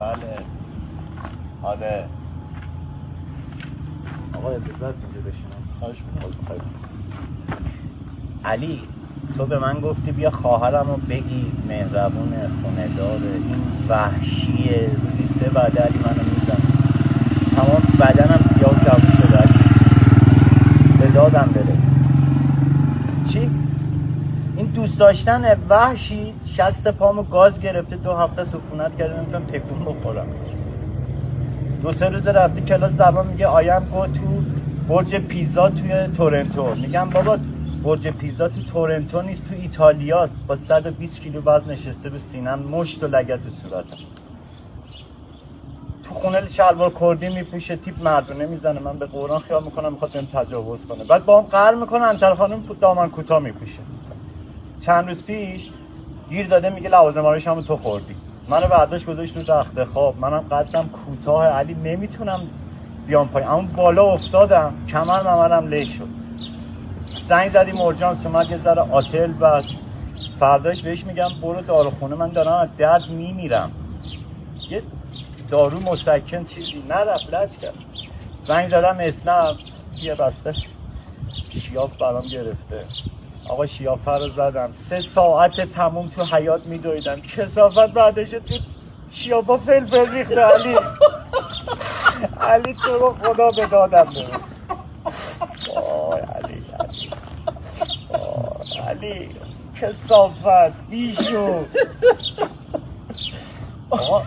بله. آره. آقا اجازه هست اینجا بشینم؟ خواهش می‌کنم. علی تو به من گفتی بیا خواهرمو بگیر، مهربونه، خونه‌داره، این وحشیه، روزی 3 بعد علی منو میزنه، تمام بدنم سیاه و کبود شده علی، به دادم برس. چی؟ این دوست داشتن وحشی 60 پامو گاز گرفته، 2 هفته سکونت کرده، نمیتونم تکون بخورم. 2-3 روز رفتی کلاس زبان، میگه آیم گو تو برج پیزا توی تورنتو. میگم بابا برج پیزا تو تورنتو نیست، تو ایتالیاست، با 120 کیلو وزن نشسته رو سینم، مشت و لگد تو صورتم، تو خونه شلوار کردی میپوشه، تیپ مردونه میزنه، من به قرآن خیال میکنم میخواد بهم تجاوز کنه، بعد با هم قهر میکنه، انتر خانم دامن کوتاه میپوشه. چند روز پیش گیر داده میگه لوازم آرایشمو تو خوردی، منو برداشت گذاشت رو تخت خواب، منم قدم کوتاه علی نمیتونم بیام پایین، اما بالا افتادم، ممرم له شد. زنگ زدیم اورژانس اومد، یه ذره آتل بس، فرداش بهش میگم برو داروخونه، من دارم از درد میمیرم، یه دارو مسکن چیزی نرفت، لج کرد. زنگ زدم اسنپ، یه بسته شیاف برام گرفته، آقا شیافه رو زدم، 3 ساعت تموم تو حیاط میدویدم، کثافت بعدش تو شیافه فلفل ریخته علی. علی تو رو خدا به دادم برس. وای علی، وای علی، کثافت بیشو. آقا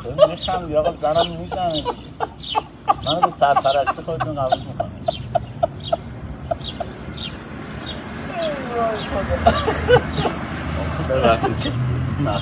چرا میخندی آقا، زنم میزنه دیگه، منو به سرپرستی خودتون قبول میکنم. ببخشید. نه